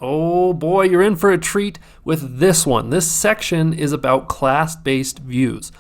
Oh boy, you're in for a treat with this one. This section is about class-based views.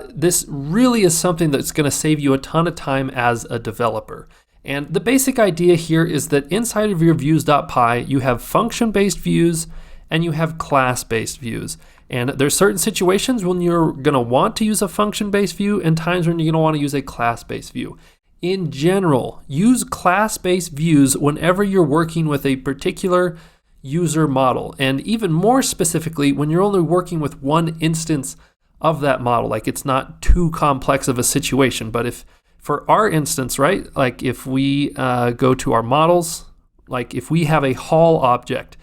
This really is something that's going to save you a ton of time as a developer. And the basic idea here is that inside of your views.py, you have function-based views and you have class-based views. And there's certain situations when you're going to want to use a function-based view and times when you're going to want to use a class-based view. In general, use class-based views whenever you're working with a particular user model. And even more specifically, when you're only working with one instance of that model, like it's not too complex of a situation. But if for our instance, right, like if we go to our models, like if we have a haul object,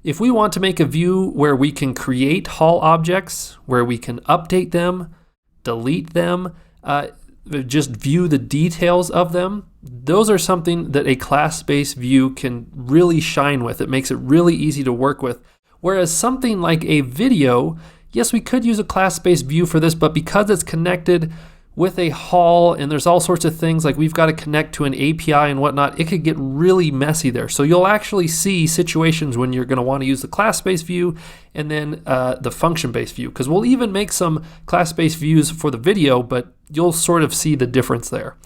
if we want to make a view where we can create haul objects, where we can update them, delete them, just view the details of them, those are something that a class-based view can really shine with. It makes it really easy to work with. Whereas something like a video, yes, we could use a class-based view for this, but because it's connected with a haul and there's all sorts of things, like we've got to connect to an API and whatnot, it could get really messy there. So you'll actually see situations when you're going to want to use the class-based view and then the function-based view, because we'll even make some class-based views for the video, but you'll sort of see the difference there.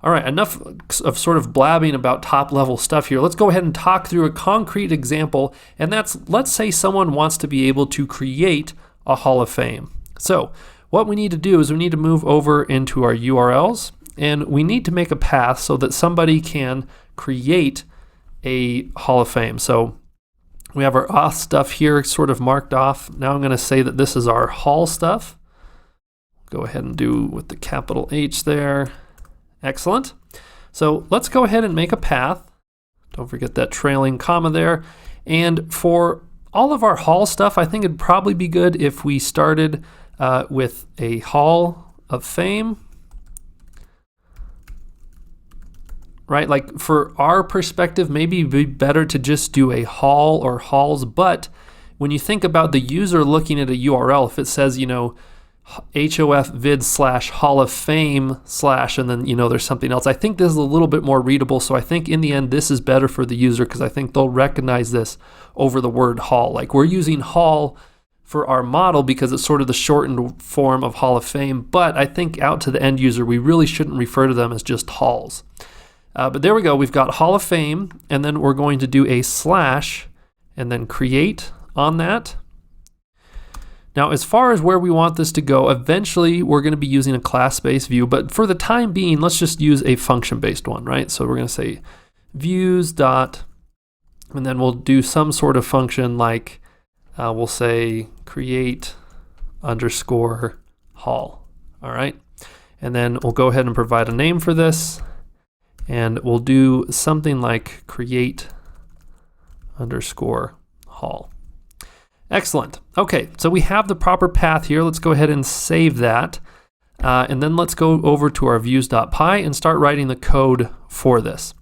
All right, enough of sort of blabbing about top-level stuff here. Let's go ahead and talk through a concrete example, and that's, let's say someone wants to be able to create a Hall of Fame. So what we need to do is we need to move over into our URLs, and we need to make a path so that somebody can create a Hall of Fame. So we have our auth stuff here sort of marked off. Now I'm going to say that this is our Hall stuff. Go ahead and do with the capital H there. Excellent. So let's go ahead and make a path. Don't forget that trailing comma there. And for all of our Hall stuff, I think it'd probably be good if we started with a Hall of Fame, right? Like for our perspective, maybe it'd be better to just do a Hall or Halls, but when you think about the user looking at a URL, if it says, HOF vid / Hall of Fame / and then, there's something else, I think this is a little bit more readable. So I think in the end, this is better for the user because I think they'll recognize this over the word Hall. Like we're using Hall for our model because it's sort of the shortened form of Hall of Fame, but I think out to the end user, we really shouldn't refer to them as just halls. But there we go, we've got Hall of Fame, and then we're going to do a / and then create on that. Now, as far as where we want this to go, eventually we're going to be using a class-based view, but for the time being, let's just use a function-based one, right? So we're going to say views dot, and then we'll do some sort of function like we'll say create _ Hall, all right? And then we'll go ahead and provide a name for this, and we'll do something like create _ Hall. Excellent. Okay, so we have the proper path here. Let's go ahead and save that. And then let's go over to our views.py and start writing the code for this.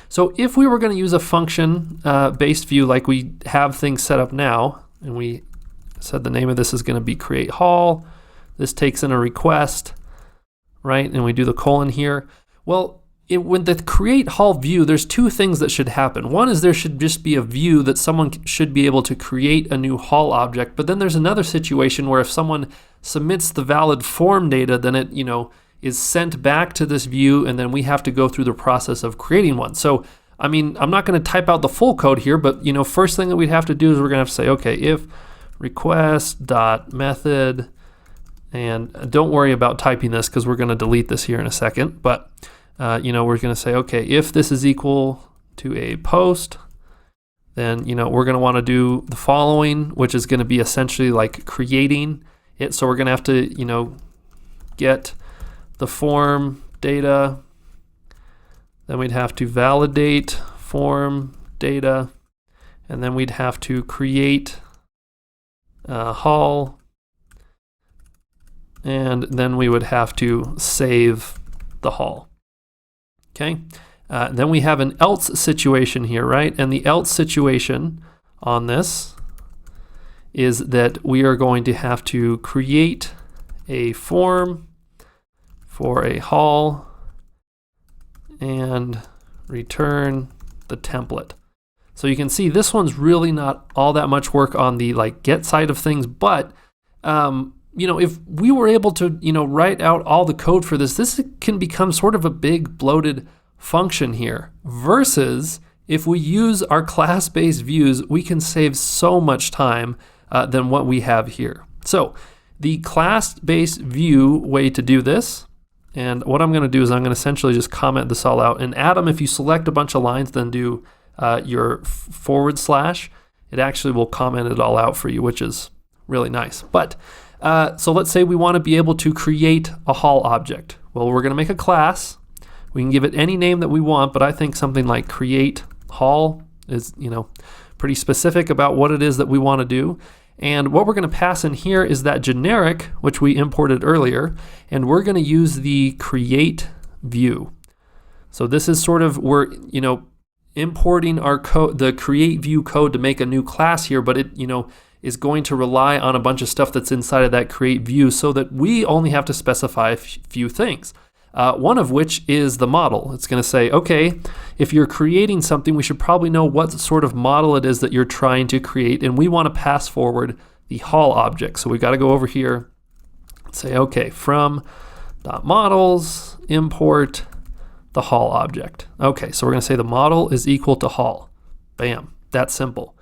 So if we were going to use a function-based view like we have things set up now, and we said the name of this is going to be create Hall, this takes in a request, right? And we do the colon here. Well, when the create Hall view, there's two things that should happen. One is there should just be a view that someone should be able to create a new Hall object, but then there's another situation where if someone submits the valid form data, then it, is sent back to this view, and then we have to go through the process of creating one. So, I mean, I'm not going to type out the full code here, but, first thing that we'd have to do is we're going to have to say, okay, if request.method, and don't worry about typing this because we're going to delete this here in a second, but we're going to say, okay, if this is equal to a post, then, we're going to want to do the following, which is going to be essentially like creating it. So we're going to have to, get the form data, then we'd have to validate form data, and then we'd have to create Hall, and then we would have to save the Hall. Okay, then we have an else situation here, right? And the else situation on this is that we are going to have to create a form for a Hall and return the template. So you can see this one's really not all that much work on the get side of things, but if we were able to write out all the code for this can become sort of a big bloated function here, versus if we use our class-based views, we can save so much time than what we have here. So the class-based view way to do this, and what I'm going to do is I'm going to essentially just comment this all out. And Adam, if you select a bunch of lines, then do your /, it actually will comment it all out for you, which is really nice. But so let's say we want to be able to create a haul object. Well, we're going to make a class. We can give it any name that we want, but I think something like create haul is pretty specific about what it is that we want to do. And what we're going to pass in here is that generic, which we imported earlier, and we're going to use the create view. So this is sort of, we're importing our code, the create view code, to make a new class here, but it is going to rely on a bunch of stuff that's inside of that create view, so that we only have to specify a few things. One of which is the model. It's going to say, okay, if you're creating something, we should probably know what sort of model it is that you're trying to create, and we want to pass forward the haul object. So we got to go over here and say, okay, from .models import the haul object. Okay, so we're going to say the model is equal to haul. Bam, that's simple.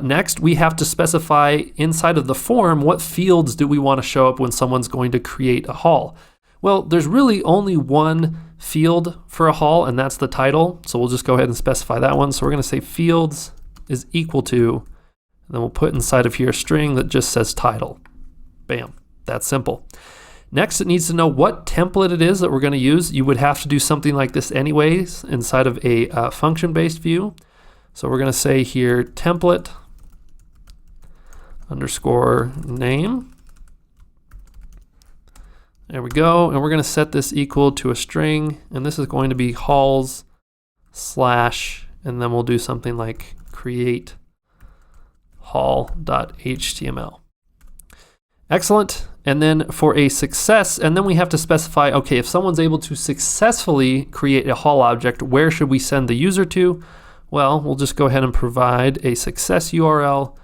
Next, we have to specify inside of the form what fields do we want to show up when someone's going to create a haul. Well, there's really only one field for a haul, and that's the title. So we'll just go ahead and specify that one. So we're going to say fields is equal to, and then we'll put inside of here a string that just says title. Bam, that's simple. Next, it needs to know what template it is that we're going to use. You would have to do something like this anyways inside of a function-based view. So we're going to say here template _ name. There we go, and we're going to set this equal to a string, and this is going to be hauls / and then we'll do something like create haul.html. Excellent. And then for a success, and then we have to specify, okay, if someone's able to successfully create a haul object, where should we send the user to? Well, we'll just go ahead and provide a success URL,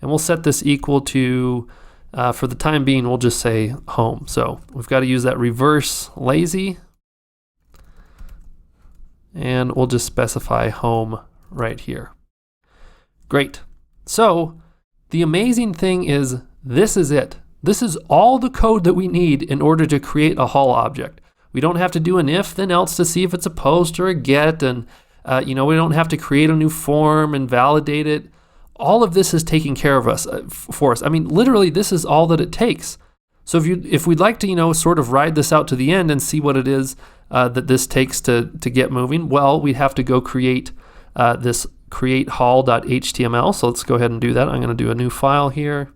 and we'll set this equal to, for the time being, we'll just say home. So we've got to use that reverse lazy, and we'll just specify home right here. Great. So the amazing thing is, this is it. This is all the code that we need in order to create a haul object. We don't have to do an if then else to see if it's a post or a get, and we don't have to create a new form and validate it. All of this is taken care of for us. I mean, literally, this is all that it takes. So if we'd like to, sort of ride this out to the end and see what it is that this takes to get moving, well, we'd have to go create this create haul.html. So let's go ahead and do that. I'm going to do a new file here.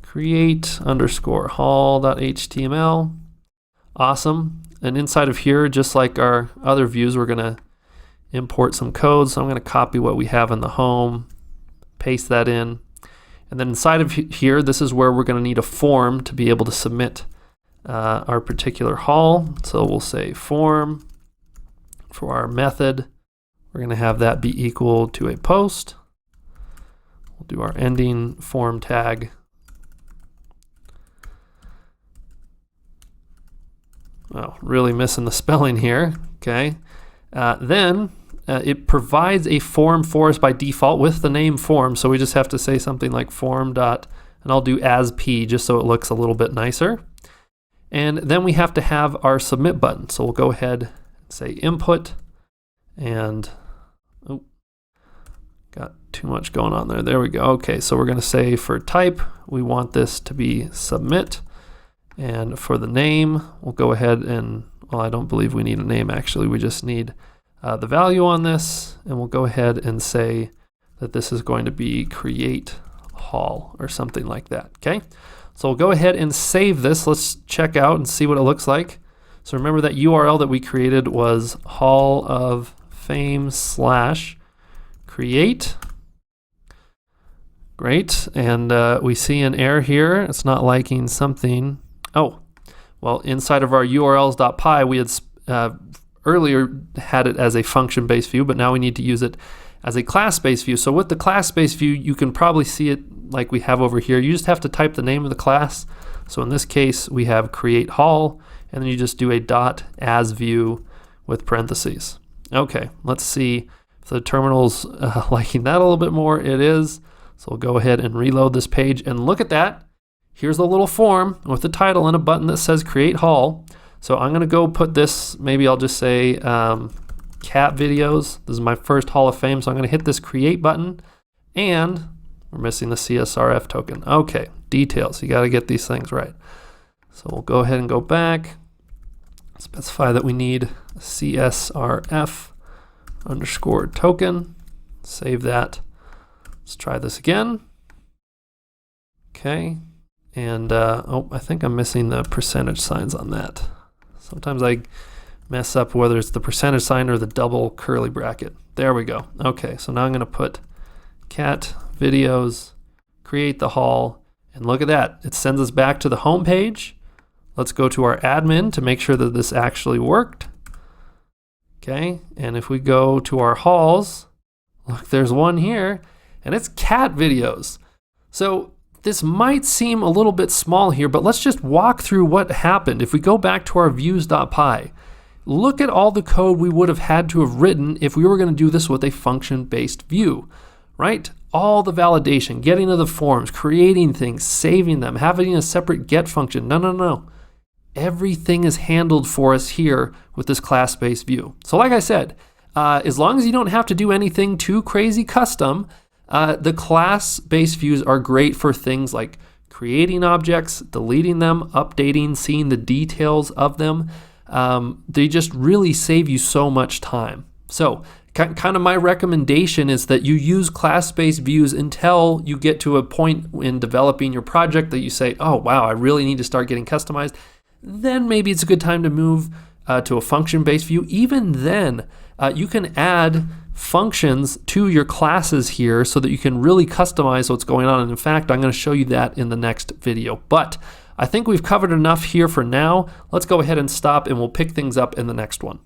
Create _ haul.html. Awesome. And inside of here, just like our other views, we're going to import some code. So I'm going to copy what we have in the home, paste that in. And then inside of here, this is where we're going to need a form to be able to submit our particular haul. So we'll say form for our method. We're going to have that be equal to a post. We'll do our ending form tag. Oh, really missing the spelling here. Okay. Then it provides a form for us by default with the name form. So we just have to say something like form dot, and I'll do as p just so it looks a little bit nicer. And then we have to have our submit button. So we'll go ahead and say input, and got too much going on there. There we go. Okay, so we're going to say for type, we want this to be submit. And for the name, we'll go ahead and, well, I don't believe we need a name actually. We just need the value on this, and we'll go ahead and say that this is going to be create haul or something like that. Okay, so we'll go ahead and save this. Let's check out and see what it looks like. So remember that URL that we created was hall of fame / create. Great, and we see an error here. It's not liking something. Oh, well, inside of our urls.py, we had earlier had it as a function-based view, but now we need to use it as a class-based view. So with the class-based view, you can probably see it like we have over here. You just have to type the name of the class. So in this case, we have create hall, and then you just do a dot as view with parentheses. Okay, let's see if the terminal's liking that a little bit more. It is. So we'll go ahead and reload this page, and look at that. Here's the little form with the title and a button that says create hall. So I'm gonna go put this, maybe I'll just say cat videos. This is my first Hall of Fame, so I'm gonna hit this create button, and we're missing the CSRF token. Okay, details, you gotta get these things right. So we'll go ahead and go back, specify that we need CSRF underscore token, save that. Let's try this again. Okay, and oh, I think I'm missing the percentage signs on that. Sometimes I mess up whether it's the percentage sign or the double curly bracket. There we go. Okay, so now I'm gonna put cat videos, create the hall, and look at that. It sends us back to the home page. Let's go to our admin to make sure that this actually worked. Okay, and if we go to our halls, look, there's one here, and it's cat videos. So this might seem a little bit small here, but let's just walk through what happened. If we go back to our views.py, look at all the code we would have had to have written if we were going to do this with a function-based view, right? All the validation, getting to the forms, creating things, saving them, having a separate get function. No. Everything is handled for us here with this class-based view. So like I said, as long as you don't have to do anything too crazy custom, the class-based views are great for things like creating objects, deleting them, updating, seeing the details of them. They just really save you so much time. So kind of my recommendation is that you use class-based views until you get to a point in developing your project that you say, oh wow, I really need to start getting customized. Then maybe it's a good time to move to a function-based view. Even then, you can add functions to your classes here so that you can really customize what's going on. And in fact, I'm going to show you that in the next video. But I think we've covered enough here for now. Let's go ahead and stop, and we'll pick things up in the next one.